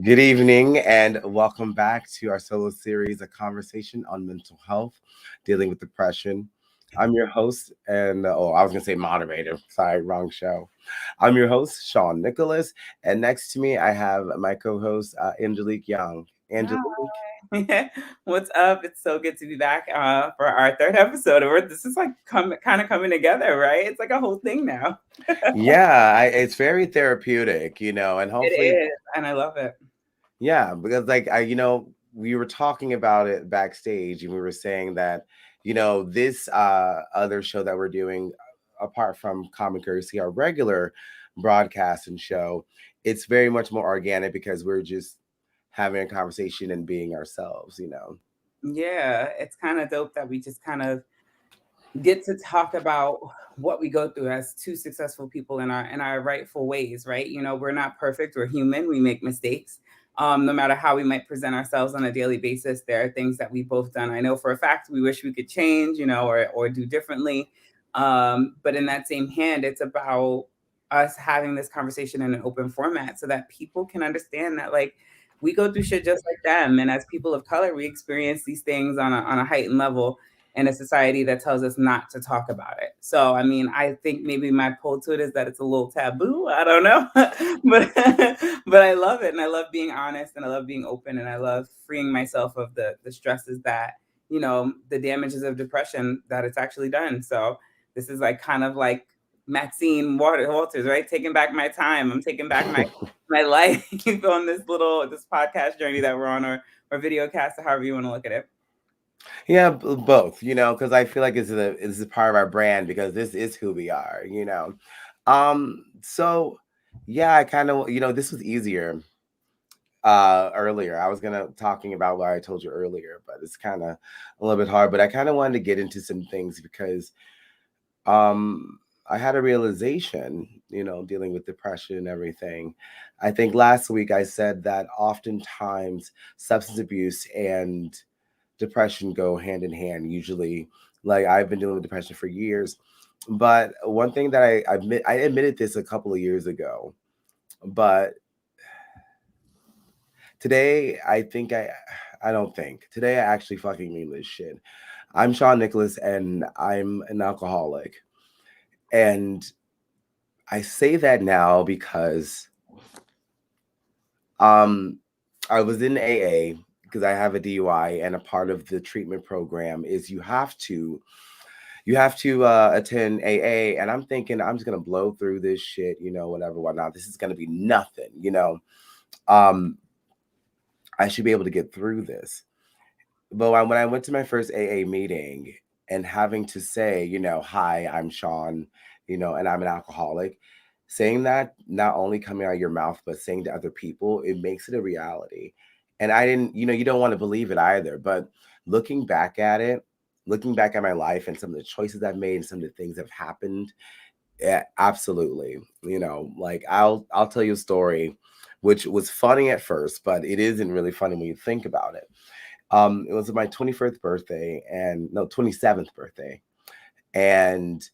Good evening, and welcome back to our solo series, A Conversation on Mental Health, Dealing with Depression. I'm your host, and I was going to say moderator. Sorry, wrong show. I'm your host, Shawn Nicholas, and next to me, I have my co host, Angelique Young. Angelique? Hi. What's up? It's so good to be back for our third episode. This is like kind of coming together, right? It's like a whole thing now. Yeah, it's very therapeutic, and It hopefully, is, and I love it. yeah, because we were talking about it backstage, and we were saying that, this other show that we're doing, apart from Common Courtesy, our regular broadcast and show, it's very much more organic because we're just having a conversation and being ourselves. Yeah, it's kind of dope that we just kind of get to talk about what we go through as two successful people in our rightful ways, right? We're not perfect, we're human, we make mistakes. No matter how we might present ourselves on a daily basis, there are things that we both done. I know for a fact we wish we could change, or do differently. But in that same hand, it's about us having this conversation in an open format so that people can understand that, like, we go through shit just like them, and as people of color we experience these things on a heightened level in a society that tells us not to talk about it. So, I mean, I think maybe my pull to it is that it's a little taboo. I don't know, but but I love it, and I love being honest, and I love being open, and I love freeing myself of the stresses that the damages of depression that it's actually done. So this is like kind of like Maxine Walters, right? Taking back my time. I'm taking back my life on this podcast journey that we're on, or video cast, or however you want to look at it. Yeah, both, because I feel like this is part of our brand because this is who we are. So yeah, I kind of, this was easier earlier. I was gonna talking about what I told you earlier, but it's kind of a little bit hard. But I kind of wanted to get into some things because um I had a realization, dealing with depression and everything. I think last week I said that oftentimes substance abuse and depression go hand in hand usually. Like, I've been dealing with depression for years, but one thing that I admitted this a couple of years ago, but today I don't think today I actually fucking mean this shit. I'm Shawn Nicholas, and I'm an alcoholic, and I say that now because um I was in AA because I have a DUI, and a part of the treatment program is you have to attend AA. And I'm thinking I'm just gonna blow through this shit, whatever, whatnot. This is gonna be nothing. Um, I should be able to get through this. But when I went to my first AA meeting and having to say, hi, I'm Shawn, and I'm an alcoholic, saying that, not only coming out of your mouth, but saying to other people, it makes it a reality. And I didn't, you don't want to believe it either. But looking back at it, looking back at my life and some of the choices I've made and some of the things that have happened, yeah, absolutely. Like, I'll tell you a story, which was funny at first, but it isn't really funny when you think about it. It was my 21st birthday, and no, 27th birthday. And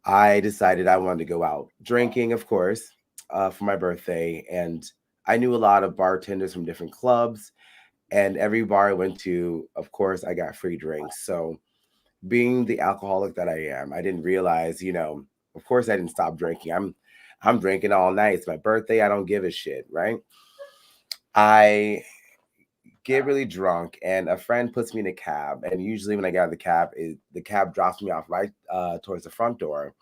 I decided I wanted to go out drinking, of course, for my birthday. And I knew a lot of bartenders from different clubs, and every bar I went to, of course, I got free drinks. So, being the alcoholic that I am, I didn't realize, of course I didn't stop drinking. I'm drinking all night. It's my birthday. I don't give a shit, right? I get really drunk, and a friend puts me in a cab. And usually when I get out of the cab drops me off right towards the front door.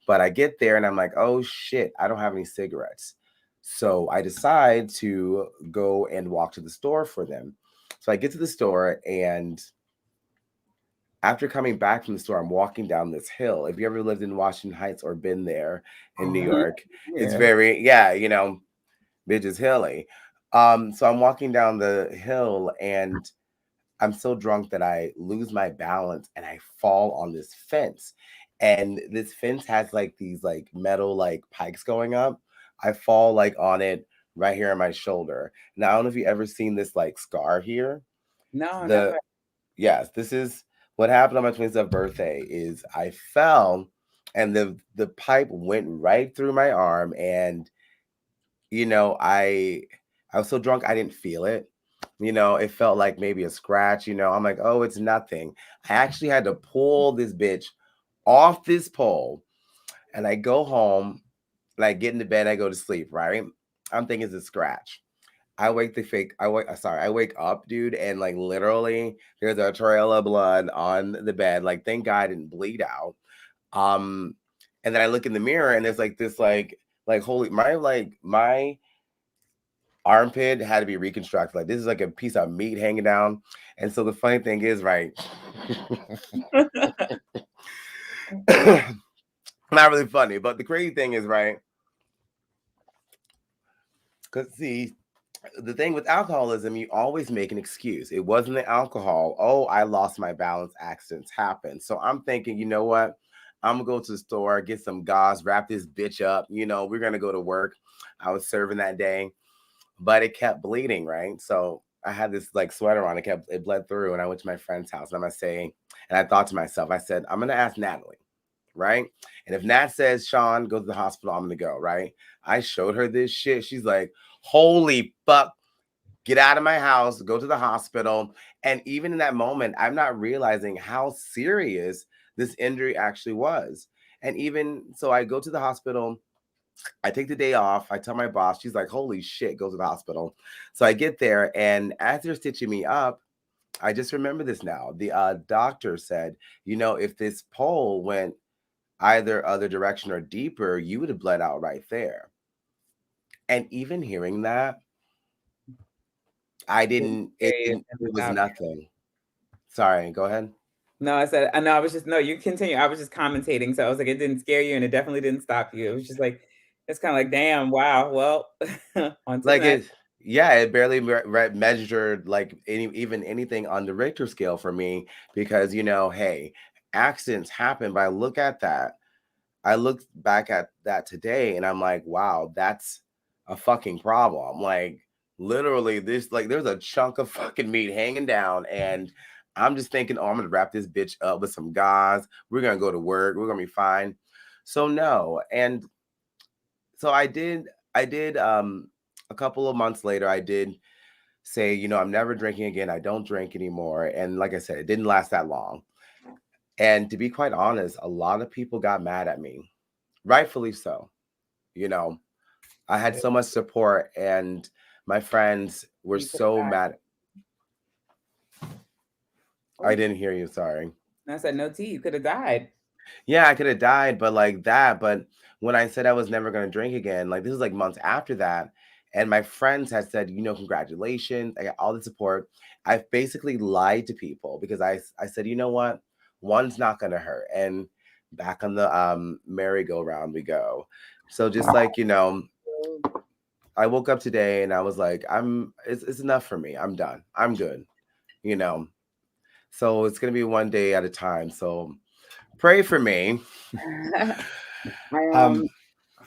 But I get there and I'm like, oh shit, I don't have any cigarettes. So I decide to go and walk to the store for them. So I get to the store, and after coming back from the store, I'm walking down this hill. If you ever lived in Washington Heights or been there in New Mhm. York, it's Yeah. very, yeah, bitches hilly. So I'm walking down the hill, and I'm so drunk that I lose my balance and I fall on this fence. And this fence has like these like metal like pikes going up. I fall like on it right here on my shoulder. Now, I don't know if you ever seen this like scar here. No, The never. Yes, this is what happened on my 27th birthday. Is I fell, and the pipe went right through my arm. And you know, I I was so drunk I didn't feel it. It felt like maybe a scratch. I'm like, oh, it's nothing. I actually had to pull this bitch off this pole, and I go home, and I get into bed, I go to sleep, right? I'm thinking it's a scratch. I wake up, dude, and like literally there's a trail of blood on the bed. Like, thank God I didn't bleed out. Um, and then I look in the mirror and there's like this holy my armpit had to be reconstructed. Like, this is like a piece of meat hanging down. And so the funny thing is, right, not really funny, but the crazy thing is, right, because see, the thing with alcoholism, you always make an excuse. It wasn't the alcohol. Oh, I lost my balance. Accidents happen. So I'm thinking, you know what? I'm gonna go to the store, get some gauze, wrap this bitch up. We're gonna go to work. I was serving that day, but it kept bleeding, right? So I had this like sweater on. It bled through, and I went to my friend's house, and I'm gonna say, and I thought to myself, I said, I'm gonna ask Natalie, right? And if Nat says, Shawn, go to the hospital, I'm gonna go, right? I showed her this shit. She's like, holy fuck, get out of my house, go to the hospital. And even in that moment, I'm not realizing how serious this injury actually was. And even so, I go to the hospital. I take the day off. I tell my boss, she's like, holy shit, go to the hospital. So I get there, and as they're stitching me up, I just remember this now. The doctor said, if this pole went either other direction or deeper, you would have bled out right there. And even hearing that, I Didn't didn't, it scare you, didn't, didn't it was stop you. nothing. Sorry, go ahead. No, I said, I know. I was just no. You continue. I was just commentating, so I was like, it didn't scare you, and it definitely didn't stop you. It was just like, it's kind of like, damn, wow. Well, on to the Like next. it, yeah, it barely measured like even anything on the Richter scale for me because, hey, accidents happen, but I look at that. I look back at that today and I'm like, wow, that's a fucking problem. Like, literally, there's a chunk of fucking meat hanging down, and I'm just thinking, oh, I'm gonna wrap this bitch up with some gauze. We're gonna go to work. We're gonna be fine. So no, and so I did a couple of months later, I did say, I'm never drinking again. I don't drink anymore. And like I said, it didn't last that long. And to be quite honest, a lot of people got mad at me, rightfully so. You know, I had so much support, and my friends were You could have so died. mad. I Oh, didn't hear you. Sorry. and I said, no tea. You could have died. Yeah, I could have died, but like that. But when I said I was never going to drink again, like this was like months after that. And my friends had said, congratulations. I got all the support. I've basically lied to people because I said, you know what? One's not going to hurt. And back on the merry-go-round we go. So just like, I woke up today and I was like, it's enough for me. I'm done. I'm good, you know. So it's going to be one day at a time. So pray for me. I um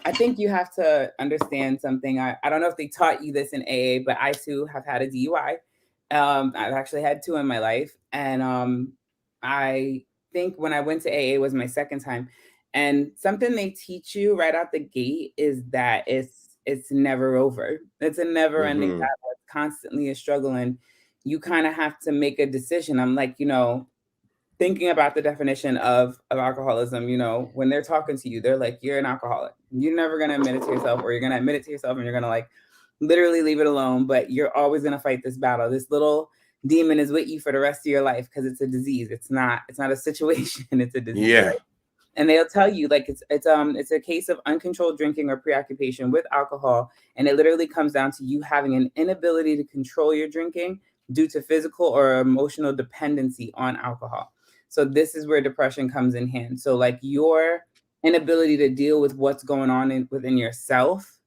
I think you have to understand something. I don't know if they taught you this in AA, but I too have had a DUI. I've actually had two in my life, and I think when I went to AA was my second time. And something they teach you right out the gate is that it's never over. It's a never ending mhm. battle. It's constantly a struggle, and you kind of have to make a decision. I'm like, thinking about the definition of alcoholism, when they're talking to you, they're like, you're an alcoholic. You're never gonna admit it to yourself, or you're gonna admit it to yourself and you're gonna like literally leave it alone, but you're always gonna fight this battle. This little demon is with you for the rest of your life because it's a disease. It's not a situation, it's a disease, Yeah. right? And they'll tell you like it's a case of uncontrolled drinking or preoccupation with alcohol, and it literally comes down to you having an inability to control your drinking due to physical or emotional dependency on alcohol. So this is where depression comes in hand. So like your inability to deal with what's going on within yourself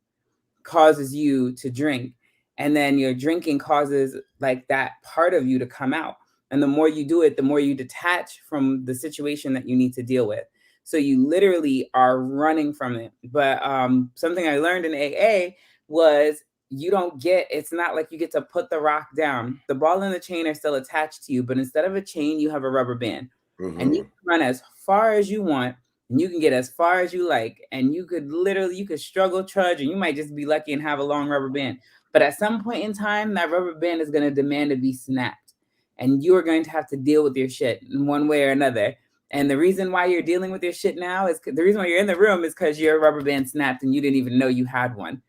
causes you to drink, and then your drinking causes like that part of you to come out, and the more you do it, the more you detach from the situation that you need to deal with, so you literally are running from it. But something I learned in AA was you don't get, it's not like you get to put the rock down. The ball and the chain are still attached to you, but instead of a chain you have a rubber band, and you Mhm. can run as far as you want, and you can get as far as you like, and you could struggle, trudge, and you might just be lucky and have a long rubber band. But at some point in time, that rubber band is going to demand to be snapped, and you are going to have to deal with your shit in one way or another. And the reason why you're dealing with your shit now is the reason why you're in the room is because your rubber band snapped and you didn't even know you had one.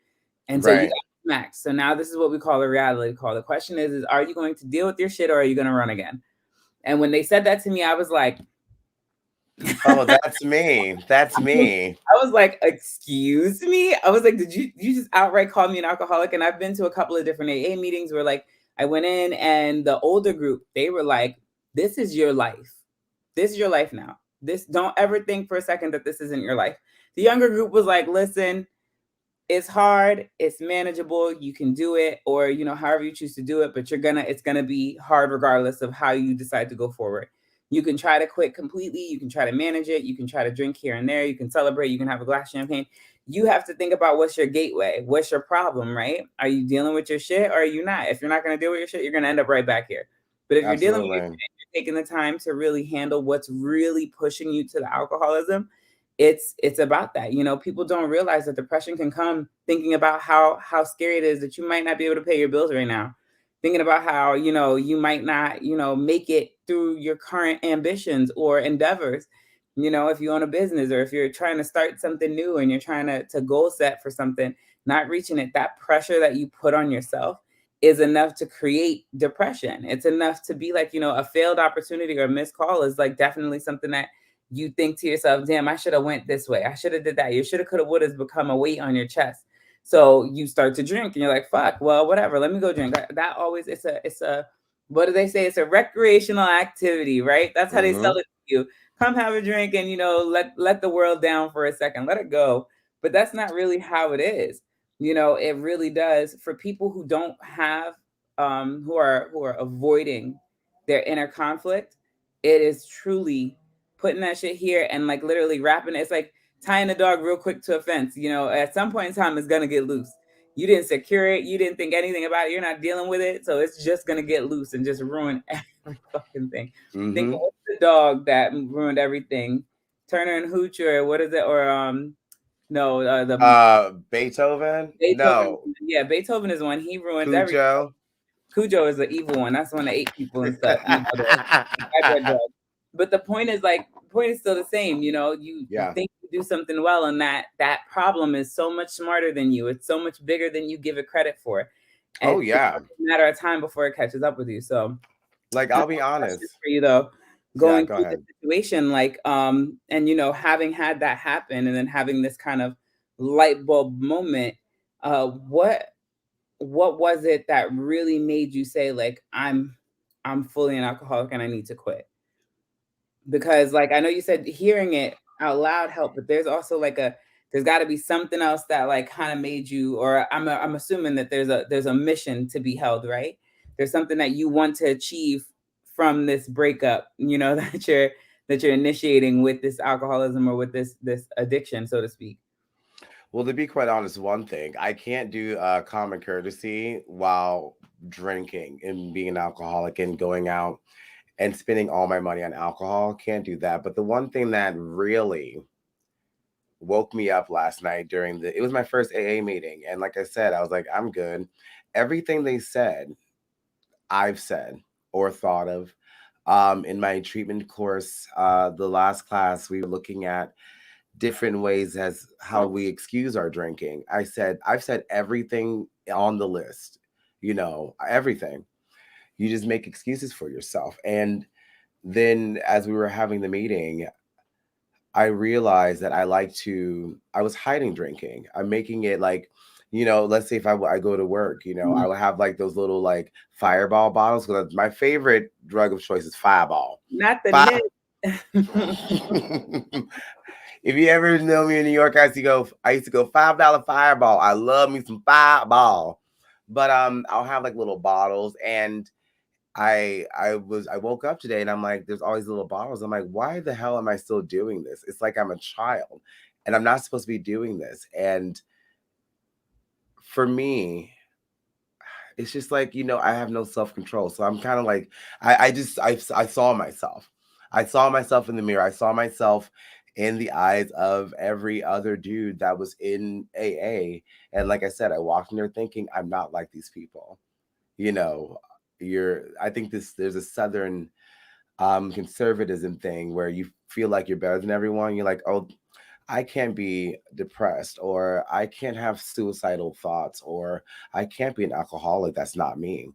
And so you Right. got smacked. So now this is what we call a reality call. The question is are you going to deal with your shit or are you going to run again? And when they said that to me, I was like, Oh, that's me. That's me. I was like, excuse me? I was like, did you just outright call me an alcoholic? And I've been to a couple of different AA meetings where like I went in and the older group, they were like, this is your life. This is your life now. This don't ever think for a second that this isn't your life. The younger group was like, listen, it's hard, it's manageable, you can do it, or however you choose to do it, but it's gonna be hard regardless of how you decide to go forward. You can try to quit completely, you can try to manage it, you can try to drink here and there, you can celebrate, you can have a glass of champagne. You have to think about what's your gateway, what's your problem, right? Are you dealing with your shit or are you not? If you're not gonna deal with your shit, you're gonna end up right back here. But if you're dealing with your Absolutely. shit, you're taking the time to really handle what's really pushing you to the alcoholism, it's about that. People don't realize that depression can come thinking about how scary it is that you might not be able to pay your bills right now, thinking about how you might not make it through your current ambitions or endeavors. If you own a business or if you're trying to start something new and you're trying to goal set for something, not reaching it, that pressure that you put on yourself is enough to create depression. It's enough to be like, a failed opportunity or a missed call is like definitely something that you think to yourself, damn, I should have went this way. I should have did that. You should have, could have, would have become a weight on your chest. So you start to drink and you're like, fuck, well, whatever. Let me go drink. That always, it's a, what do they say? It's a recreational activity, right? That's how they sell Mm-hmm. it to you. Come have a drink and, let the world down for a second. Let it go. But that's not really how it is. It really does for people who don't have, who are avoiding their inner conflict. It is truly putting that shit here and like literally wrapping it. It's like tying a dog real quick to a fence. At some point in time, it's gonna get loose. You didn't secure it. You didn't think anything about it. You're not dealing with it, so it's just gonna get loose and just ruin every fucking thing. Think Mm-hmm. of what's the dog that ruined everything? Turner and Hooch, or what is it? Or no, the Beethoven? Beethoven. No. Yeah, Beethoven is one. He ruins everything. Cujo? Cujo is the evil one. That's the one that ate people and stuff. The hybrid dog. But the point is still the same. You Yeah. think you do something well, and that problem is so much smarter than you. It's so much bigger than you give it credit for. And Oh, it's yeah. just a matter of time before it catches up with you. So Like, I have I'll be questions honest. for you though. Yeah, Going go through the ahead. situation, like and having had that happen and then having this kind of light bulb moment, what was it that really made you say like I'm fully an alcoholic and I need to quit? Because like I know you said hearing it out loud helped, but there's also like there's got to be something else that like kind of made you, or I'm assuming that there's a mission to be held, right? There's something that you want to achieve from this breakup, that you're initiating with this alcoholism or with this addiction, so to speak. Well, to be quite honest, one thing, I can't do common courtesy while drinking and being an alcoholic and going out and spending all my money on alcohol. Can't do that. But the one thing that really woke me up last night it was my first AA meeting. And like I said, I was like, I'm good. Everything they said, I've said or thought of. In my treatment course, the last class, we were looking at different ways as how we excuse our drinking. I've said everything on the list, everything. You just make excuses for yourself. And then as we were having the meeting, I realized that I was hiding drinking. I'm making it like, let's say if I go to work, I Mhm. would have like those little like fireball bottles because my favorite drug of choice is fireball. Not the Fire. nip. If you ever know me in New York, I used to go $5 fireball. I love me some fireball. But I'll have like little bottles and I woke up today and I'm like, there's all these little bottles. I'm like, why the hell am I still doing this? It's like I'm a child and I'm not supposed to be doing this. And for me, it's just like, I have no self-control. So I'm kind of like, I saw myself. I saw myself in the mirror. I saw myself in the eyes of every other dude that was in AA. And like I said, I walked in there thinking, I'm not like these people. You know, I think there's a Southern conservatism thing where you feel like you're better than everyone. You're like, oh, I can't be depressed, or I can't have suicidal thoughts, or I can't be an alcoholic. That's not me.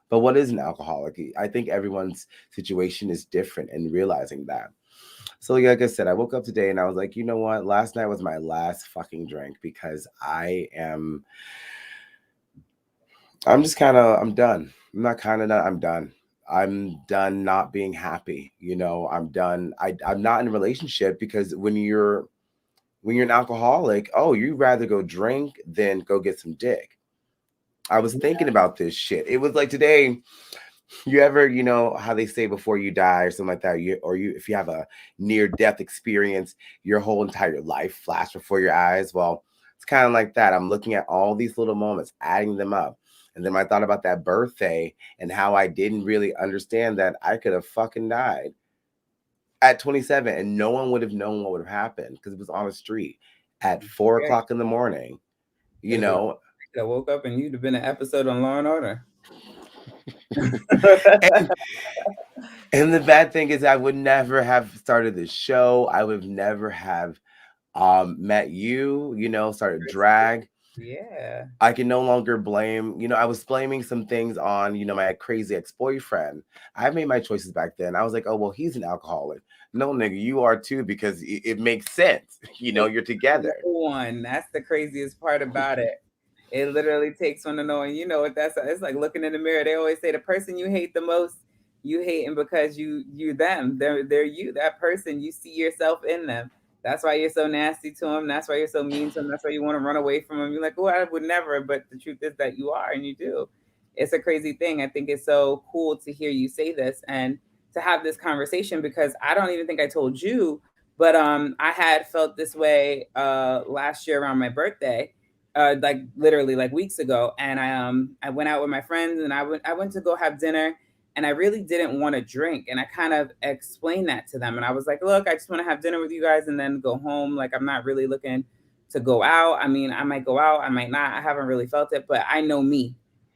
But what is an alcoholic? I think everyone's situation is different, and realizing that. So, like I said, I woke up today and I was like, you know what? Last night was my last fucking drink because I'm just kind of, I'm done. I'm not kind of done. I'm done. I'm done not being happy. I'm done. I'm not in a relationship because when you're an alcoholic, oh, you'd rather go drink than go get some dick. I was thinking about this shit. It was like today, you ever, how they say before you die or something like that, if you have a near death experience, your whole entire life flash before your eyes. Well, it's kind of like that. I'm looking at all these little moments, adding them up. And then I thought about that birthday and how I didn't really understand that I could have fucking died at 27 and no one would have known what would have happened because it was on the street at 4 o'clock in the morning, you Could have been. know. Could have woke up and you'd have been an episode on Law and Order. and and the bad thing is I would never have started this show. I would never have met you, started drag. Yeah. I can no longer blame, I was blaming some things on, my crazy ex-boyfriend. I made my choices back then. I was like, oh, well, he's an alcoholic. No, nigga, you are too, because it makes sense. You're No together. one. That's the craziest part about it. It literally takes one to know, and you know what that's. It's like looking in the mirror. They always say the person you hate the most, you hate them because you them. They're you. That person. You see yourself in them. That's why you're so nasty to them. That's why you're so mean to them. That's why you want to run away from them. You're like, oh, I would never. But the truth is that you are, and you do. It's a crazy thing. I think it's so cool to hear you say this and to have this conversation because I don't even think I told you, but I had felt this way last year around my birthday, like literally like weeks ago, and I went out with my friends and I went to go have dinner, and I really didn't want to drink, and I kind of explained that to them, and I was like, look, I just want to have dinner with you guys and then go home. Like I'm not really looking to go out. I mean, I might go out, I might not. I haven't really felt it, but I know me.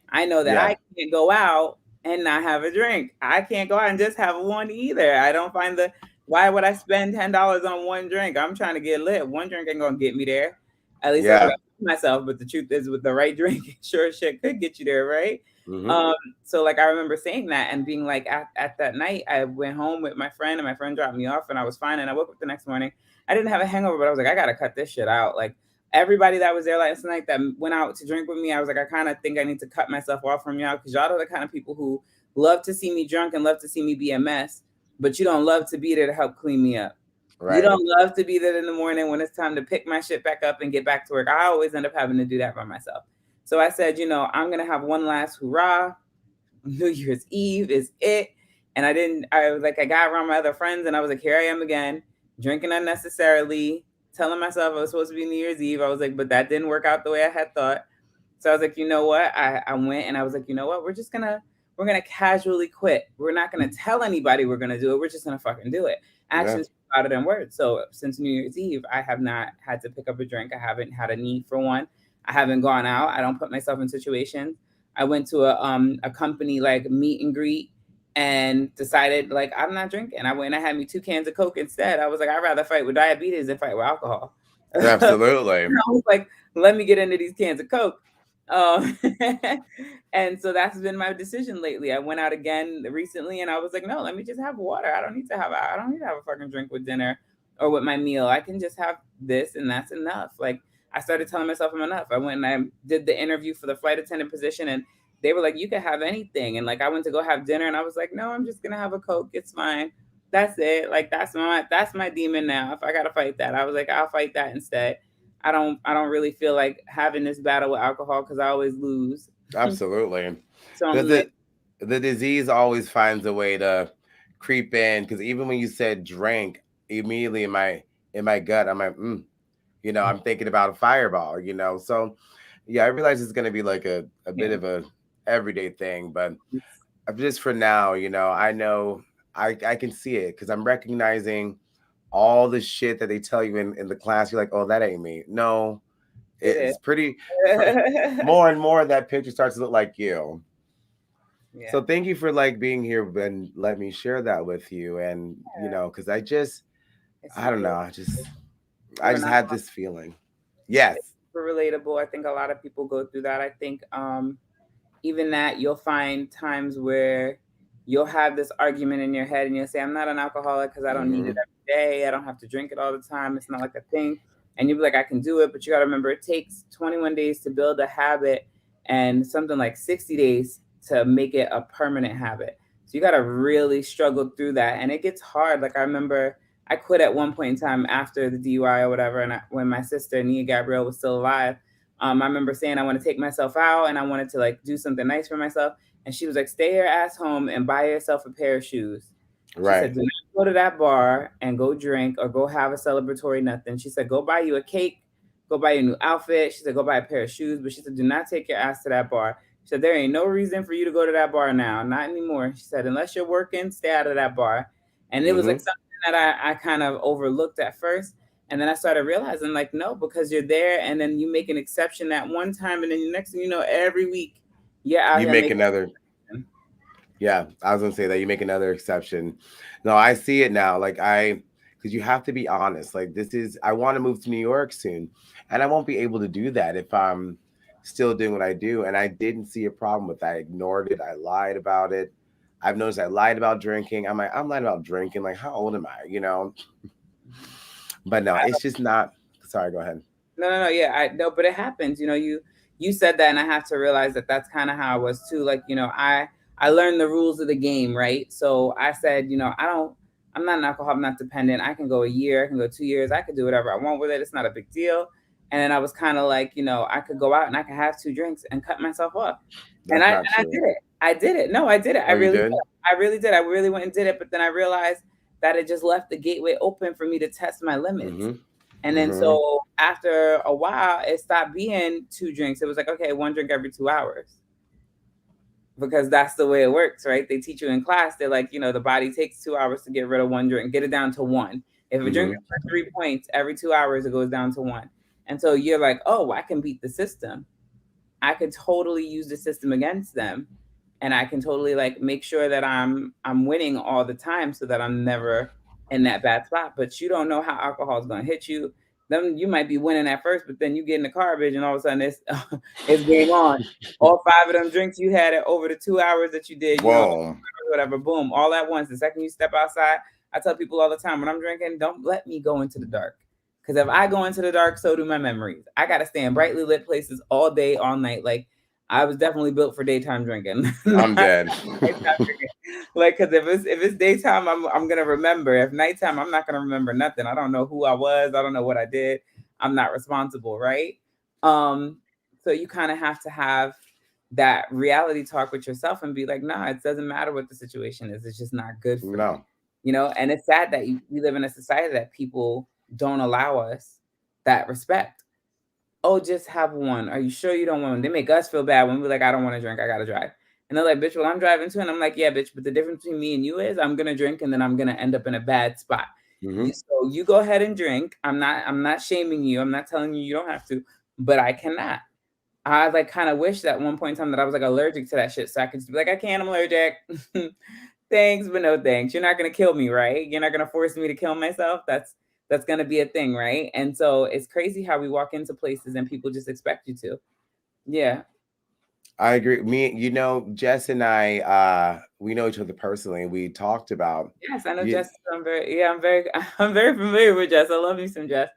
I know that Yeah. I can't go out and not have a drink. I can't go out and just have one either. I don't find the why would I spend $10 on one drink? I'm trying to get lit. One drink ain't gonna get me there. At least that's what Yeah. I tell myself. But the truth is, with the right drink, sure shit could get you there, right? Hmm. Um, so like I remember saying that and being like at that night, I went home with my friend and my friend dropped me off and I was fine. And I woke up the next morning. I didn't have a hangover, but I was like, I gotta cut this shit out. Like everybody that was there last night that went out to drink with me, I was like, I kind of think I need to cut myself off from y'all because y'all are the kind of people who love to see me drunk and love to see me be a mess, but you don't love to be there to help clean me up. You Right. don't love to be there in the morning when it's time to pick my shit back up and get back to work. I always end up having to do that by myself. So I said, I'm gonna have one last hurrah. New Year's Eve is it. And I was like, I got around my other friends and I was like, here I am again, drinking unnecessarily, telling myself I was supposed to be New Year's Eve. I was like, but that didn't work out the way I had thought. So I was like, you know what? I went and I was like, you know what? We're gonna casually quit. We're not gonna tell anybody we're gonna do it. We're just gonna fucking do it. Yeah. Actions speak louder than words. So since New Year's Eve, I have not had to pick up a drink. I haven't had a need for one. I haven't gone out. I don't put myself in situations. I went to a company like meet and greet and decided like I'm not drinking. I went and I had me 2 cans of Coke instead. I was like, I'd rather fight with diabetes than fight with alcohol. I Absolutely. was like, let me get into these cans of Coke. Um, and so that's been my decision lately. I went out again recently, and I was like, no, let me just have water. I don't need to have a fucking drink with dinner or with my meal. I can just have this, and that's enough. Like I started telling myself I'm enough. I went and I did the interview for the flight attendant position, and they were like, you can have anything. And like I went to go have dinner, and I was like, no, I'm just gonna have a Coke. It's fine. That's it. Like that's my demon now. If I gotta fight that, I was like, I'll fight that instead. I don't really feel like having this battle with alcohol because I always lose. Absolutely. So Because I'm like, the disease always finds a way to creep in. Because even when you said drink, immediately in my gut, I'm like, I'm thinking about a fireball. So yeah, I realize it's gonna be like a bit yeah, of a everyday thing, but just for now, I know I can see it because I'm recognizing all the shit that they tell you in the class, you're like, oh, that ain't me. No, It is. it's pretty. More and more, that picture starts to look like you. Yeah, So thank you for like being here and let me share that with you. And because it's I don't super know, I super just not had this feeling. Yes. it's super relatable. I think a lot of people go through that. I think even that you'll find times where you'll have this argument in your head and you'll say, I'm not an alcoholic because I don't need it Mm-hmm. every day. I don't have to drink it all the time. It's not like a thing. And you'll be like, I can do it. But you got to remember, it takes 21 days to build a habit and something like 60 days to make it a permanent habit. So you got to really struggle through that. And it gets hard. Like I remember I quit at one point in time after the DUI or whatever. And when my sister, Nia Gabrielle, was still alive, I remember saying I want to take myself out and I wanted to like do something nice for myself. And she was like, stay your ass home and buy yourself a pair of shoes. She Right. said, do not go to that bar and go drink or go have a celebratory nothing. She said, go buy you a cake, go buy you a new outfit. She said, go buy a pair of shoes. But she said, do not take your ass to that bar. She said, there ain't no reason for you to go to that bar now. Not anymore. She said, unless you're working, stay out of that bar. And it was Mm-hmm. like something that I kind of overlooked at first. And then I started realizing, like, no, because you're there, and then you make an exception that one time, and then the next thing you know, every week you're out You here make making. another. Yeah, I was gonna say that you make another exception. No, I see it now. Because you have to be honest. Like I want to move to New York soon, and I won't be able to do that if I'm still doing what I do. And I didn't see a problem with that. I ignored it. I lied about it. I've noticed I lied about drinking. I'm lying about drinking. Like, how old am I? But no, it's just not. Sorry, go ahead. No, no, no. Yeah, I no, but it happens. You said that, and I have to realize that that's kind of how I was too. Like, I learned the rules of the game, right? So I said, I'm not an alcohol, I'm not dependent. I can go a year, I can go 2 years, I can do whatever I want with it. It's not a big deal. And then I was kind of like, I could go out and I could have 2 drinks and cut myself off. And That's I and not I true. did it. I did it. No, I did it. I Oh, you really did. did? I really did. I really went and did it. But then I realized that it just left the gateway open for me to test my limits. Mm-hmm. And then Mm-hmm. so after a while, it stopped being 2 drinks. It was like, okay, 1 drink every 2 hours. Because that's the way it works, right? They teach you in class, they're like, the body takes 2 hours to get rid of 1 drink, get it down to one. If a drink Mm-hmm. is for 3 points, every 2 hours it goes down to one. And so you're like, oh, I can beat the system. I could totally use the system against them. And I can totally like make sure that I'm winning all the time so that I'm never in that bad spot. But you don't know how alcohol is gonna hit you. Then you might be winning at first, but then you get in the garbage and all of a sudden it's it's game on. All five of them drinks you had it over the 2 hours that you did, Whoa. whatever, boom, all at once. The second you step outside, I tell people all the time when I'm drinking, don't let me go into the dark. Because if I go into the dark, so do my memories. I got to stay in brightly lit places all day, all night. Like, I was definitely built for daytime drinking, not I'm dead. nighttime drinking. Like, because if it's daytime, I'm gonna remember. If nighttime, I'm not gonna remember nothing. I don't know who I was. I don't know what I did. I'm not responsible, right? Um, so you kind of have to have that reality talk with yourself and be like, nah, it doesn't matter what the situation is. It's just not good for me. No. And it's sad that we live in a society that people don't allow us that respect. Oh, just have one. Are you sure you don't want one? They make us feel bad when we're like, I don't want to drink. I got to drive. And they're like, bitch, well, I'm driving too. And I'm like, yeah, bitch. But the difference between me and you is I'm going to drink and then I'm going to end up in a bad spot. Mm-hmm. So you go ahead and drink. I'm not shaming you. I'm not telling you you don't have to, but I cannot. I like kind of wish that one point in time that I was like allergic to that shit. So I could just be like, I can't, I'm allergic. Thanks, but no thanks. You're not gonna kill me, right? You're not gonna force me to kill myself. That's gonna be a thing, right? And so it's crazy how we walk into places and people just expect you to. Yeah. I agree. Jess and I, we know each other personally. We talked about, Yes, I know you, Jess. I'm very familiar with Jess. I love me some Jess.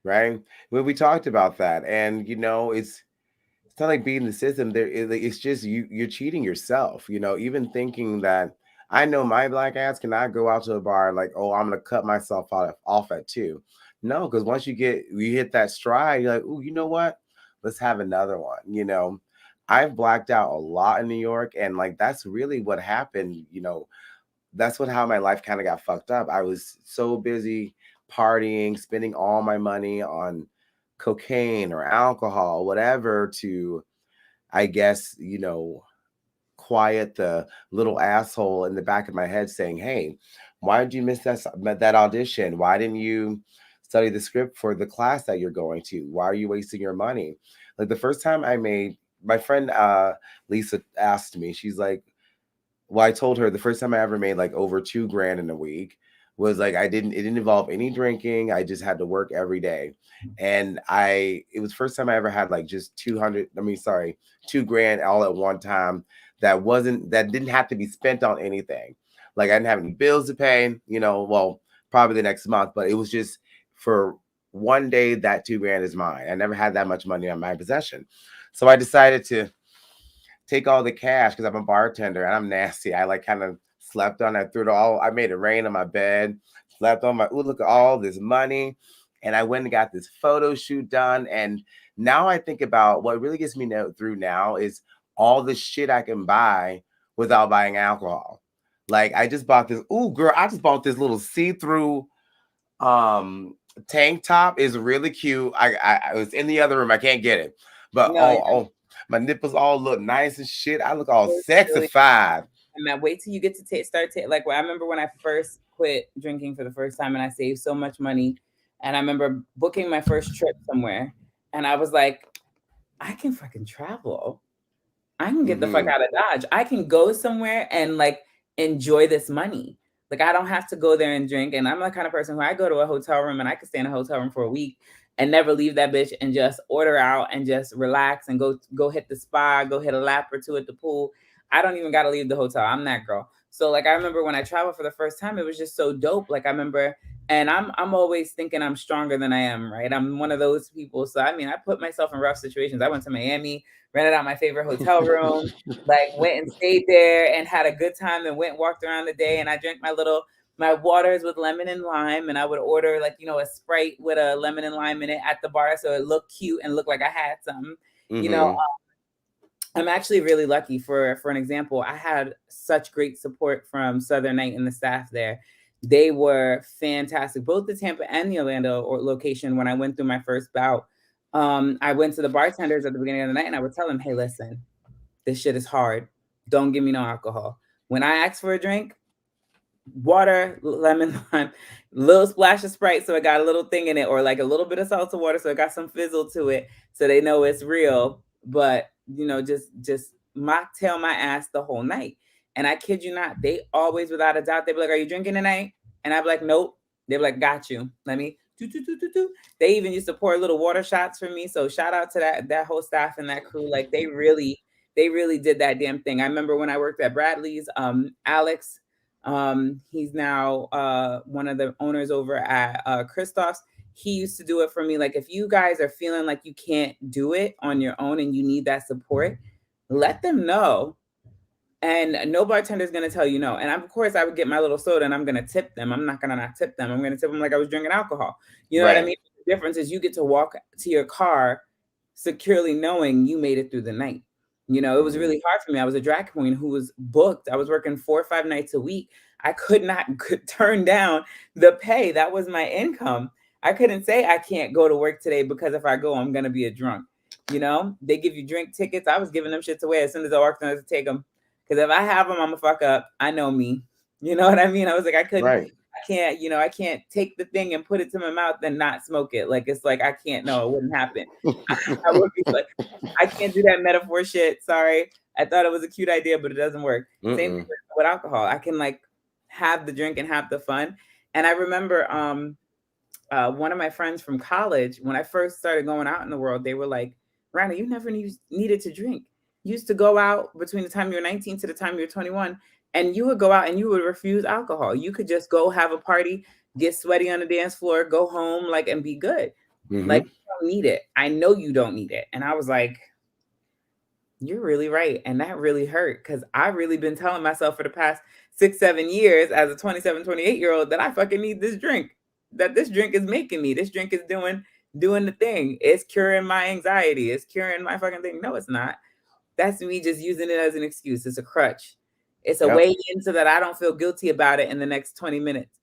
right? When we talked about that, and it's not like beating the system. It's just you're cheating yourself. Even thinking that I know my black ass cannot go out to a bar like, oh, I'm gonna cut myself off at 2. No, because once you hit that stride, you're like, oh, you know what? Let's have another one. I've blacked out a lot in New York, and like that's really what happened. That's how my life kind of got fucked up. I was so busy partying, spending all my money on cocaine or alcohol, whatever, to, I guess, quiet the little asshole in the back of my head saying, hey, Why did you miss that audition? Why didn't you study the script for the class that you're going to? Why are you wasting your money? Like the first time I made my friend Lisa asked me, she's like, well, I told her the first time I ever made like over 2 grand in a week was like it didn't involve any drinking. I just had to work every day. And it was first time I ever had like just 200, I mean, sorry, 2 grand all at one time that didn't have to be spent on anything. Like I didn't have any bills to pay, well, probably the next month, but it was just for one day that 2 grand is mine. I never had that much money on my possession. So I decided to take all the cash because I'm a bartender and I'm nasty. I like kind of slept on. I threw it all. I made it rain on my bed. Slept on my. Ooh, look at all this money, and I went and got this photo shoot done. And now I think about what really gets me through now is all the shit I can buy without buying alcohol. Like I just bought this. Ooh, girl, I just bought this little see-through um tank top. Is really cute. I was in the other room. I can't get it, but No, yeah, my nipples all look nice and shit. I look all it's really. sexified. Man, wait till you get to like. Well, I remember when I first quit drinking for the first time, and I saved so much money, and I remember booking my first trip somewhere, and I was like, I can fucking travel. I can get the fuck Mm-hmm. out of Dodge. I can go somewhere and like enjoy this money. Like I don't have to go there and drink. And I'm the kind of person who I go to a hotel room and I could stay in a hotel room for a week and never leave that bitch and just order out and just relax and go hit the spa, go hit a lap or two at the pool. I don't even gotta leave the hotel. I'm that girl. So like I remember when I traveled for the first time, it was just so dope. Like I remember and I'm always thinking I'm stronger than I am, right? I'm one of those people. So I mean, I put myself in rough situations. I went to Miami, rented out my favorite hotel room, like went and stayed there and had a good time and went and walked around the day. And I drank my waters with lemon and lime. And I would order like, a Sprite with a lemon and lime in it at the bar. So it looked cute and looked like I had some, you know. Mm-hmm. I'm actually really lucky for an example. I had such great support from Southern Night and the staff there. They were fantastic, both the Tampa and the Orlando location. When I went through my first bout, I went to the bartenders at the beginning of the night and I would tell them, "Hey, listen, this shit is hard. Don't give me no alcohol. When I ask for a drink, water, lemon, lime, little splash of Sprite, so it got a little thing in it, or like a little bit of salted water, so it got some fizzle to it, so they know it's real. But just mocktail my ass the whole night." And I kid you not, they always, without a doubt, they'd be like, "Are you drinking tonight?" And I'd be like, "Nope." They'd be like, "Got you. Let me." Do, do, do, do, do. They even used to pour little water shots for me. So shout out to that whole staff and that crew. Like they really did that damn thing. I remember when I worked at Bradley's, Alex, he's now one of the owners over at Christoph's. He used to do it for me. Like, if you guys are feeling like you can't do it on your own and you need that support, let them know. And no bartender is going to tell you no. And of course, I would get my little soda and I'm going to tip them. I'm not going to not tip them. I'm going to tip them like I was drinking alcohol. You know what I Right. mean? The difference is you get to walk to your car securely knowing you made it through the night. It was Mm-hmm. really hard for me. I was a drag queen who was booked. I was working 4 or 5 nights a week. I could turn down the pay. That was my income. I couldn't say I can't go to work today because if I go, I'm going to be a drunk. They give you drink tickets. I was giving them shits away as soon as I walked in to take them. Because if I have them, I'm gonna fuck up. I know me. You know what I mean? I was like, Right. I can't take the thing and put it to my mouth and not smoke it. Like, it's like, I can't, no, it wouldn't happen. I would be like, I can't do that metaphor shit. Sorry. I thought it was a cute idea, but it doesn't work. Same thing Mm-mm. with alcohol. I can like have the drink and have the fun. And I remember one of my friends from college, when I first started going out in the world, they were like, "Rana, you never needed to drink. You used to go out between the time you were 19 to the time you were 21, and you would go out and you would refuse alcohol. You could just go have a party, get sweaty on the dance floor, go home, like, and be good. Like, Mm-hmm. you don't need it. I know you don't need it." And I was like, "You're really right." And that really hurt because I really been telling myself for the past 6, 7 years as a 27, 28-year-old that I fucking need this drink. That this drink is making me. This drink is doing the thing. It's curing my anxiety. It's curing my fucking thing. No, it's not. That's me just using it as an excuse. It's a crutch. It's a Yep. way in so that I don't feel guilty about it in the next 20 minutes.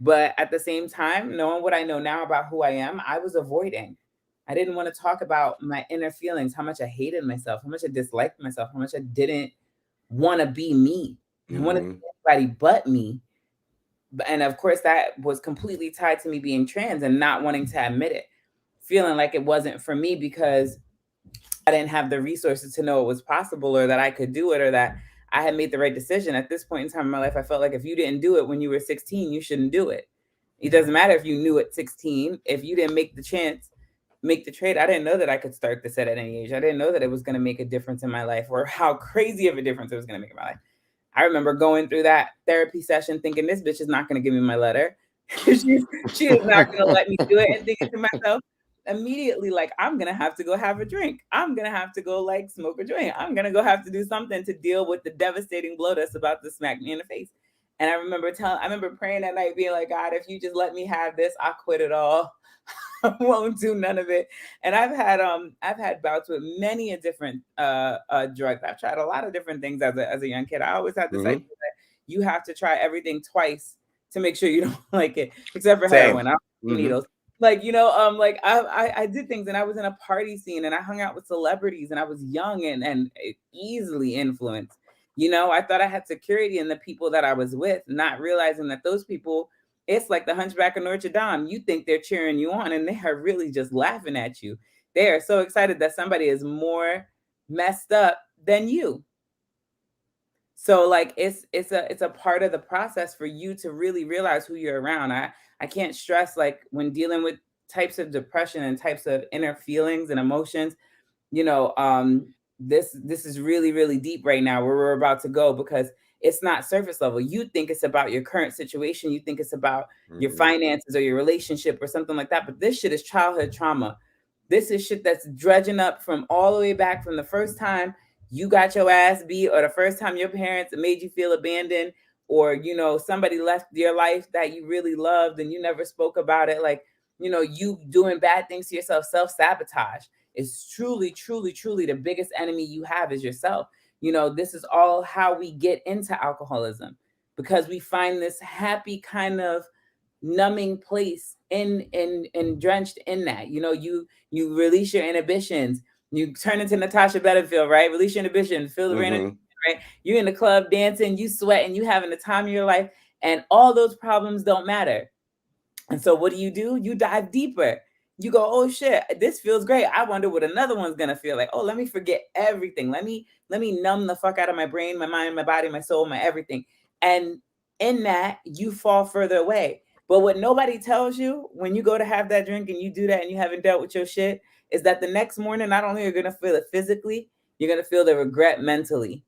But at the same time, knowing what I know now about who I am, I was avoiding. I didn't want to talk about my inner feelings, how much I hated myself, how much I disliked myself, how much I didn't want to be me. I wanted to Mm-hmm. be anybody but me. And of course, that was completely tied to me being trans and not wanting to admit it, feeling like it wasn't for me because I didn't have the resources to know it was possible or that I could do it or that I had made the right decision. At this point in time in my life, I felt like if you didn't do it when you were 16, you shouldn't do it. It doesn't matter if you knew at 16, if you didn't make the chance, make the trade. I didn't know that I could start this at any age. I didn't know that it was going to make a difference in my life or how crazy of a difference it was going to make in my life. I remember going through that therapy session thinking this bitch is not going to give me my letter. She is not going to let me do it, and thinking to myself immediately, like, I'm going to have to go have a drink. I'm going to have to go like smoke a joint. I'm going to go have to do something to deal with the devastating blow that's about to smack me in the face. And I remember praying that night being like, God, if you just let me have this, I'll quit it all. I won't do none of it. And I've had bouts with many a different drugs. I've tried a lot of different things as a young kid. I always had this idea that you have to try everything twice to make sure you don't like it, except for heroin. I don't like needles. Like, like I did things, and I was in a party scene and I hung out with celebrities, and I was young and easily influenced. I thought I had security in the people that I was with, not realizing that those people, it's like the Hunchback of Notre Dame. You think they're cheering you on, and they are really just laughing at you. They are so excited that somebody is more messed up than you. So like it's a part of the process for you to really realize who you're around. I can't stress, like, when dealing with types of depression and types of inner feelings and emotions, you know, um, this is really, really deep right now where we're about to go, because it's not surface level. You think it's about your current situation, you think it's about your finances or your relationship or something like that, but this shit is childhood trauma. This is shit that's dredging up from all the way back from the first time you got your ass beat, or the first time your parents made you feel abandoned, or somebody left your life that you really loved and you never spoke about it. Like, you doing bad things to yourself. Self-sabotage is truly, truly, truly the biggest enemy you have is yourself. This is all how we get into alcoholism, because we find this happy kind of numbing place in drenched in that. You release your inhibitions, you turn into Natasha Bedingfield, right? Release your inhibition, feel the rain, right? You're in the club dancing, you sweating, you having the time of your life, and all those problems don't matter. And so what do? You dive deeper. You go, oh shit, this feels great. I wonder what another one's gonna feel like. Oh, let me forget everything. Let me numb the fuck out of my brain, my mind, my body, my soul, my everything. And in that, you fall further away. But what nobody tells you when you go to have that drink and you do that and you haven't dealt with your shit is that the next morning, not only are you gonna feel it physically, you're gonna feel the regret mentally,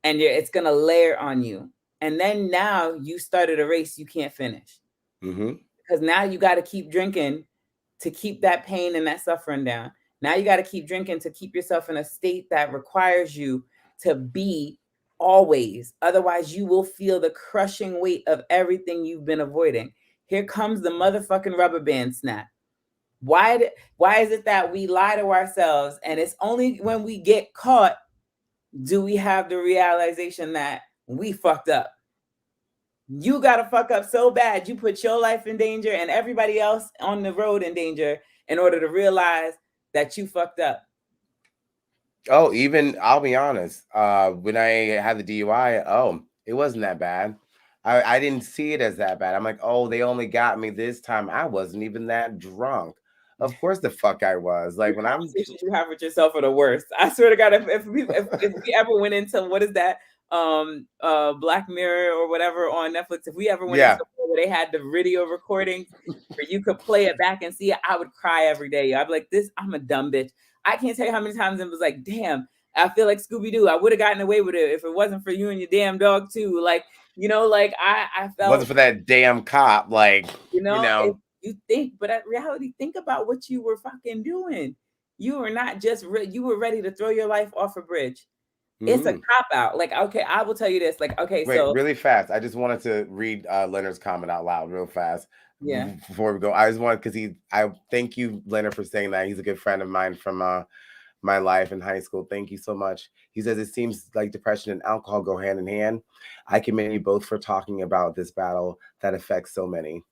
and it's gonna layer on you. And then now you started a race you can't finish, because now you got to keep drinking to keep that pain and that suffering down. Now you got to keep drinking to keep yourself in a state that requires you to be always. Otherwise, you will feel the crushing weight of everything you've been avoiding. Here comes the motherfucking rubber band snap. Why is it that we lie to ourselves, and it's only when we get caught do we have the realization that we fucked up? You got to fuck up so bad you put your life in danger and everybody else on the road in danger in order to realize that you fucked up. Oh, even I'll be honest. When I had the DUI, it wasn't that bad. I didn't see it as that bad. I'm like, oh, they only got me this time. I wasn't even that drunk. Of course, the fuck I was. Like, when I'm conversations you have with yourself are the worst. I swear to God, if we ever went into, what is that, Black Mirror or whatever on Netflix, if we ever went into where they had the video recordings where you could play it back and see it, I would cry every day. I'd be like, I'm a dumb bitch. I can't tell you how many times it was like, damn, I feel like Scooby-Doo. I would have gotten away with it if it wasn't for you and your damn dog too. Like, like I felt, wasn't for that damn cop. Like, if you think, but at reality, think about what you were fucking doing. You were not just you were ready to throw your life off a bridge. It's a cop out. Like, okay, I will tell you this. Like, okay, wait, so really fast. I just wanted to read Leonard's comment out loud real fast. Yeah. Before we go, I just wanted, because I thank you, Leonard, for saying that. He's a good friend of mine from my life in high school. Thank you so much. He says, it seems like depression and alcohol go hand in hand. I commend you both for talking about this battle that affects so many.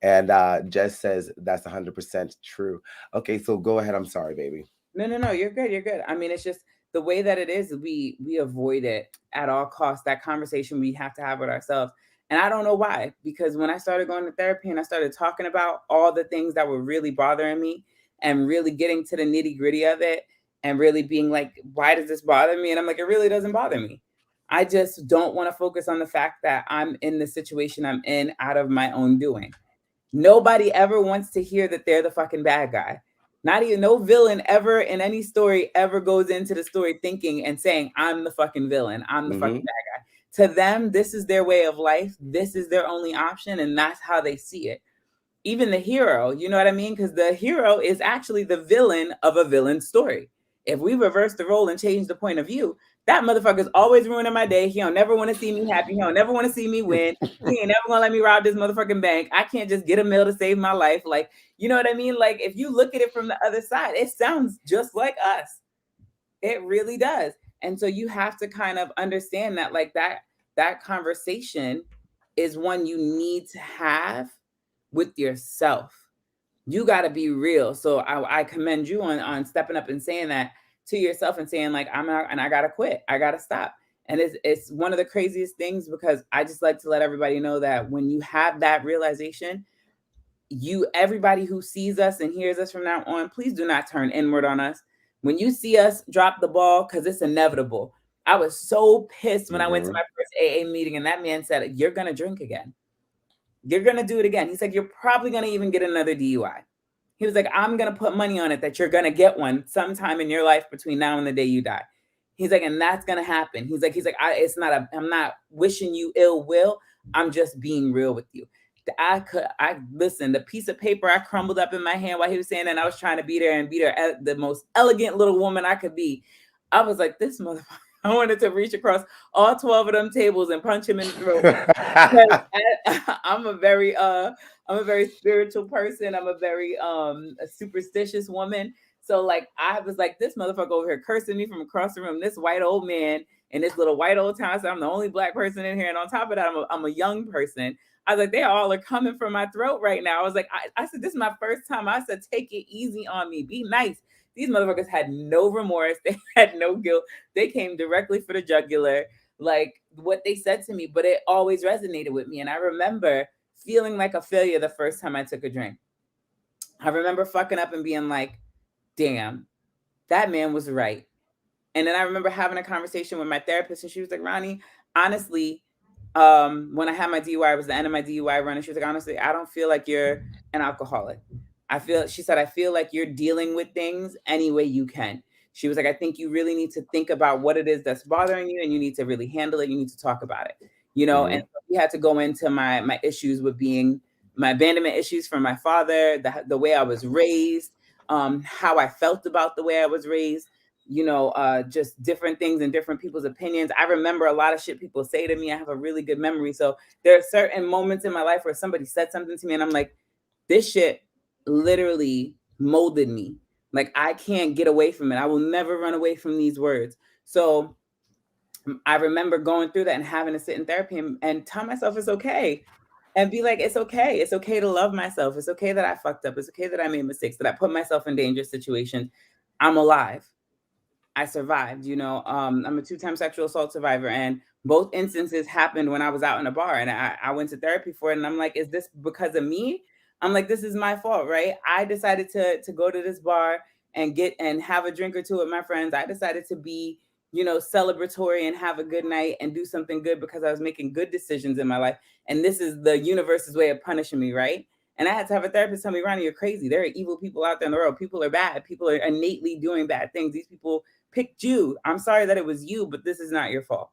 And Jess says that's 100% true. Okay, so go ahead. I'm sorry, baby. No, you're good. You're good. I mean, it's just the way that it is. We avoid it at all costs. That conversation we have to have with ourselves. And I don't know why, because when I started going to therapy and I started talking about all the things that were really bothering me and really getting to the nitty gritty of it and really being like, why does this bother me? And I'm like, it really doesn't bother me. I just don't want to focus on the fact that I'm in the situation I'm in out of my own doing. Nobody ever wants to hear that they're the fucking bad guy. Not even no villain ever in any story ever goes into the story thinking and saying, I'm the fucking villain. I'm the fucking Mm-hmm. bad guy. To them, this is their way of life. This is their only option. And that's how they see it. Even the hero, you know what I mean? Because the hero is actually the villain of a villain story. If we reverse the role and change the point of view, that motherfucker's always ruining my day. He don't never want to see me happy. He don't never want to see me win. He ain't never gonna let me rob this motherfucking bank. I can't just get a meal to save my life. Like, you know what I mean? Like, if you look at it from the other side, it sounds just like us. It really does. And so you have to kind of understand that, like, that conversation is one you need to have with yourself. You got to be real. So I commend you on stepping up and saying that to yourself and saying, like, I'm not, and I got to quit. I got to stop. And it's one of the craziest things, because I just like to let everybody know that when you have that realization, everybody who sees us and hears us from now on, please do not turn inward on us. When you see us drop the ball, because it's inevitable. I was so pissed when I went to Mm-hmm. my first AA meeting and that man said, you're going to drink again. You're going to do it again. He said, you're probably going to even get another DUI. He was like, I'm going to put money on it that you're going to get one sometime in your life between now and the day you die. He's like, and that's going to happen. It's not I'm not wishing you ill will. I'm just being real with you. I listen, the piece of paper I crumbled up in my hand while he was saying that, and I was trying to be there and be there, the most elegant little woman I could be. I was like, this motherfucker. I wanted to reach across all 12 of them tables and punch him in the throat. I'm a very I'm a very spiritual person. I'm a very a superstitious woman. So like I was like, this motherfucker over here cursing me from across the room, this white old man in this little white old town. So I'm the only black person in here. And on top of that, I'm a young person. I was like, they all are coming from my throat right now. I was like, I said, this is my first time. I said, take it easy on me. Be nice. These motherfuckers had no remorse. They had no guilt. They came directly for the jugular, like what they said to me, but it always resonated with me. And I remember feeling like a failure the first time I took a drink. I remember fucking up and being like, damn, that man was right. And then I remember having a conversation with my therapist, and she was like, Ronnie, honestly, when I had my DUI, it was the end of my DUI run. And she was like, honestly, I don't feel like you're an alcoholic. She said, I feel like you're dealing with things any way you can. She was like, I think you really need to think about what it is that's bothering you, and you need to really handle it. You need to talk about it, And Mm-hmm. so we had to go into my issues with being my abandonment issues from my father, the way I was raised, how I felt about the way I was raised, just different things and different people's opinions. I remember a lot of shit people say to me. I have a really good memory. So there are certain moments in my life where somebody said something to me and I'm like, this shit literally molded me. Like I can't get away from it. I will never run away from these words. So I remember going through that and having to sit in therapy and tell myself it's okay. And be like, it's okay. It's okay to love myself. It's okay that I fucked up. It's okay that I made mistakes, that I put myself in dangerous situations. I'm alive. I survived. I'm a two-time sexual assault survivor, and both instances happened when I was out in a bar, and I went to therapy for it. And I'm like, is this because of me? I'm like, this is my fault, right? I decided to go to this bar and get and have a drink or two with my friends. I decided to be, celebratory and have a good night and do something good because I was making good decisions in my life. And this is the universe's way of punishing me, right? And I had to have a therapist tell me, Ronnie, you're crazy. There are evil people out there in the world. People are bad. People are innately doing bad things. These people picked you. I'm sorry that it was you, but this is not your fault.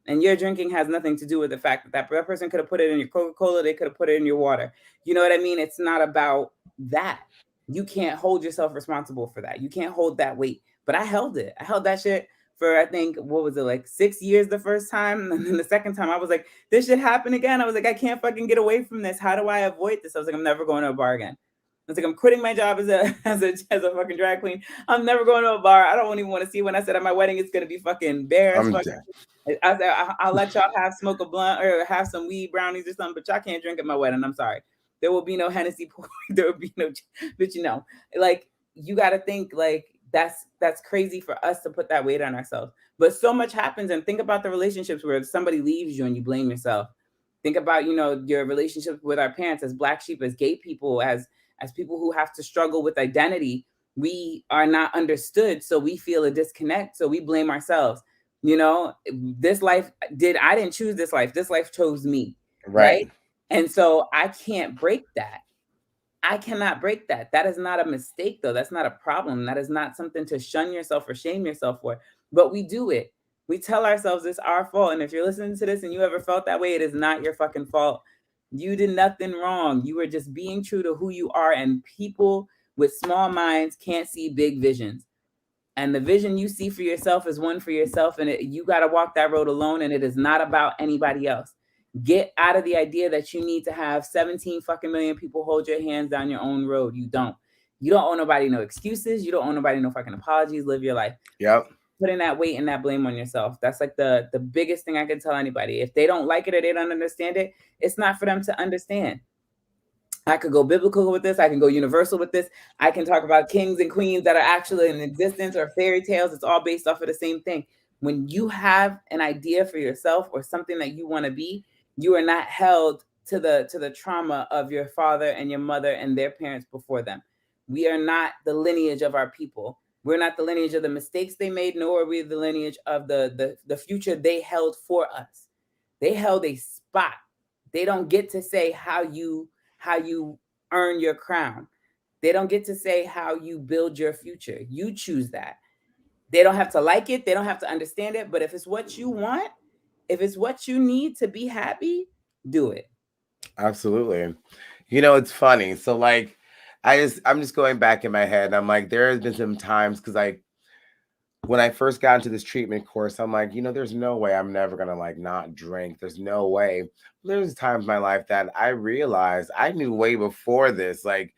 And your drinking has nothing to do with the fact that person could have put it in your Coca-Cola. They could have put it in your water. You know what I mean? It's not about that. You can't hold yourself responsible for that. You can't hold that weight. But I held it. I held that shit for, I think, what was it, like 6 years the first time? And then the second time I was like, this should happen again. I was like, I can't fucking get away from this. How do I avoid this? I was like, I'm never going to a bar again. I was like, I'm quitting my job as a fucking drag queen. I'm never going to a bar. I don't even want to see when I said at my wedding it's gonna be fucking bare as I'm fuck. dead. I said I'll let y'all smoke a blunt or have some weed brownies or something, but y'all can't drink at my wedding. I'm sorry. There will be no Hennessy pour. There will be no, but like you got to think like that's crazy for us to put that weight on ourselves. But so much happens, and think about the relationships where somebody leaves you and you blame yourself. Think about, your relationships with our parents, as Black sheep, as gay people, as people who have to struggle with identity. We are not understood, so we feel a disconnect, so we blame ourselves. This life did I didn't choose this life. This life chose me, right? Right. And so I can't break that. I cannot break that. That is not a mistake, though. That's not a problem. That is not something to shun yourself or shame yourself for. But we do it. We tell ourselves it's our fault. And if you're listening to this and you ever felt that way, it is not your fucking fault. You did nothing wrong. You were just being true to who you are. And people with small minds can't see big visions. And the vision you see for yourself is one for yourself, and you got to walk that road alone, and it is not about anybody else. Get out of the idea that you need to have 17 fucking million people hold your hands down your own road. You don't owe nobody no excuses. You don't owe nobody no fucking apologies. Live your life. Yep. Putting that weight and that blame on yourself, that's like the biggest thing I can tell anybody. If they don't like it or they don't understand it, it's not for them to understand. I could go biblical with this. I can go universal with this. I can talk about kings and queens that are actually in existence, or fairy tales. It's all based off of the same thing. When you have an idea for yourself or something that you want to be, you are not held to the trauma of your father and your mother and their parents before them. We are not the lineage of our people. We're not the lineage of the mistakes they made, nor are we the lineage of the future they held for us. They held a spot. They don't get to say how you earn your crown. They don't get to say how you build your future. You choose that. They don't have to like it, they don't have to understand it, but if it's what you want, if it's what you need to be happy, do it. Absolutely. It's funny. So like I'm just going back in my head. I'm like, there has been some times because when I first got into this treatment course, I'm like, there's no way I'm never gonna like not drink. There's no way. There's times in my life that I realized I knew way before this. Like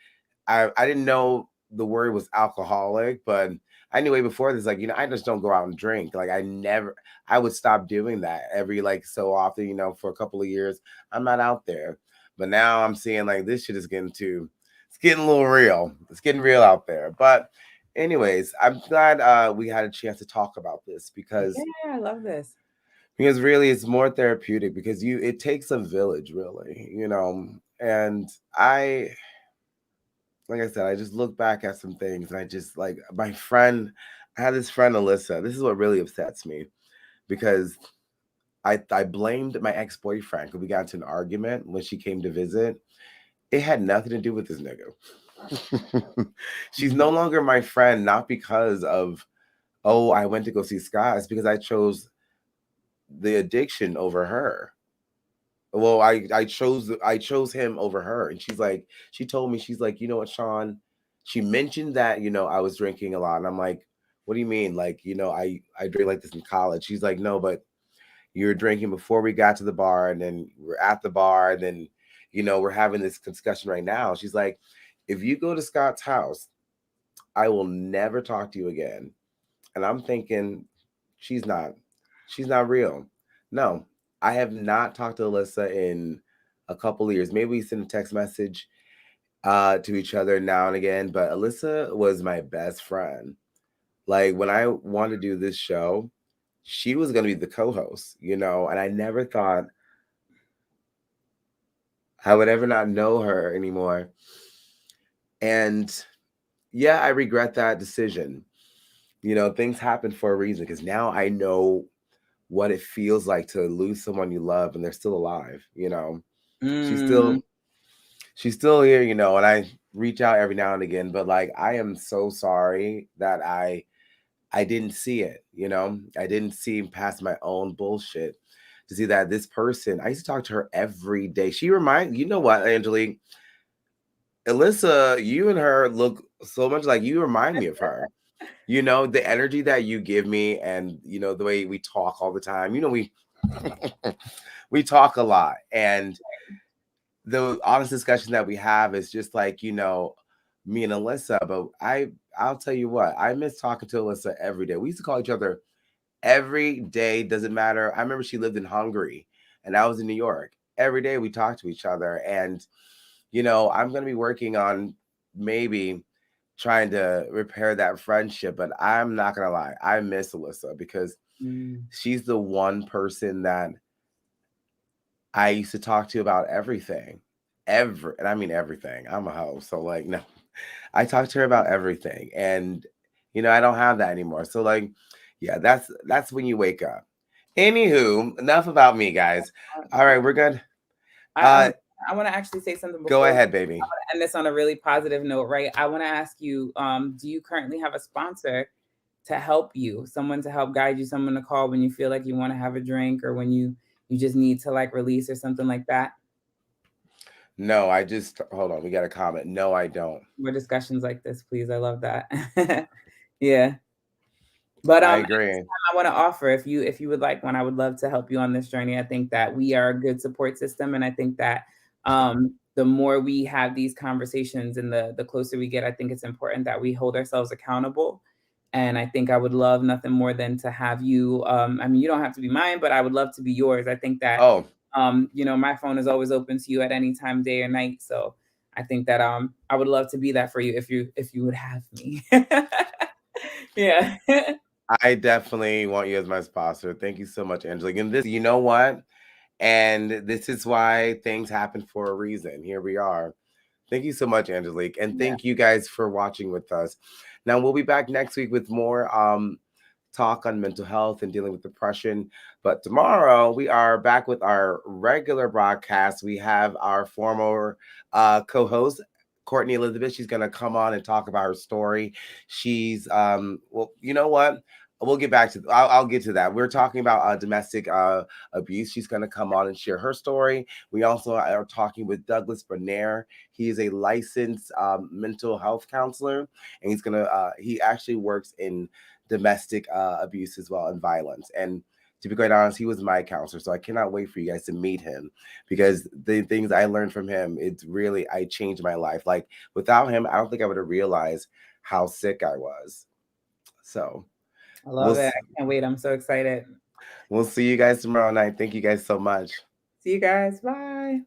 I didn't know the word was alcoholic, but I knew way before this, like, I just don't go out and drink. Like I would stop doing that every like so often, for a couple of years. I'm not out there. But now I'm seeing like this shit is it's getting a little real. It's getting real out there. But anyways, I'm glad we had a chance to talk about this Yeah, I love this. because really it's more therapeutic because it takes a village really. And I like I said, I just look back at some things and I just like my friend, I had this friend Alyssa. This is what really upsets me because I blamed my ex-boyfriend because we got into an argument when she came to visit. It had nothing to do with this nigga. She's Mhm. no longer my friend, not because of, oh, I went to go see Scott. It's because I chose the addiction over her. Well, I chose him over her. And she told me, she's like, you know what, Shawn? She mentioned that, I was drinking a lot. And I'm like, what do you mean? Like, I drink like this in college. She's like, no, but you were drinking before we got to the bar, and then we're at the bar, and then, we're having this discussion right now. She's like, if you go to Scott's house, I will never talk to you again. And I'm thinking, she's not, she's not real. No, I have not talked to Alyssa in a couple of years. Maybe we send a text message to each other now and again, but Alyssa was my best friend. Like when I wanted to do this show, she was going to be the co-host, and I never thought I would ever not know her anymore. And yeah, I regret that decision. Things happen for a reason because now I know what it feels like to lose someone you love and they're still alive. She's Mm, still she's still here, and I reach out every now and again, but like I am so sorry that I didn't see it. I didn't see past my own bullshit to see that this person, I used to talk to her every day. She remind you know what, Angelique, Alyssa, you and her look so much like you remind me of her. The energy that you give me and the way we talk all the time. We talk a lot, and the honest discussion that we have is just like me and Alyssa. But I'll tell you what, I miss talking to Alyssa every day. We used to call each other every day. Doesn't matter. I remember she lived in Hungary and I was in New York. Every day we talked to each other, and I'm going to be working on maybe trying to repair that friendship. But I'm not going to lie, I miss Alyssa because mm. she's the one person that I used to talk to about everything. And I mean everything. I'm a hoe. So like no. I talk to her about everything. And I don't have that anymore. So like, yeah, that's when you wake up. Anywho, enough about me, guys. All right, Yeah. we're good. I Uh um I want to actually say something Go before we ahead, baby. end this on a really positive note, right? I want to ask you, do you currently have a sponsor to help you, someone to help guide you, someone to call when you feel like you want to have a drink or when you just need to like release or something like that? No, I just hold on. We got a comment. No, I don't. More discussions like this, please. I love that. Yeah. But I at the agree. same time, I want to offer if you would like one, I would love to help you on this journey. I think that we are a good support system, and I think that the more we have these conversations and the closer we get, I think it's important that we hold ourselves accountable. And I think I would love nothing more than to have you. I mean, you don't have to be mine, but I would love to be yours. I think that Oh, my phone is always open to you at any time, day or night. So I think that I would love to be that for you if you would have me. Yeah. I definitely want you as my sponsor. Thank you so much, Angelique. And this, you know what? And this is why things happen for a reason. Here we are. Thank you so much, Angelique. And Yeah. thank you guys for watching with us. Now, we'll be back next week with more talk on mental health and dealing with depression. But tomorrow, we are back with our regular broadcast. We have our former co host, Courtney Elizabeth. She's going to come on and talk about her story. She's, well, you know what? We'll get back to. I'll get to that. We're talking about domestic abuse. She's going to come on and share her story. We also are talking with Douglas Bernier. He is a licensed mental health counselor, and he's gonna. He actually works in domestic abuse as well and violence. And to be quite honest, he was my counselor, so I cannot wait for you guys to meet him because the things I learned from him, it's really I changed my life. Like without him, I don't think I would have realized how sick I was. So I we'll love it. I can't wait. I'm so excited. we'll see you guys tomorrow night. Thank you guys so much. See you guys. Bye.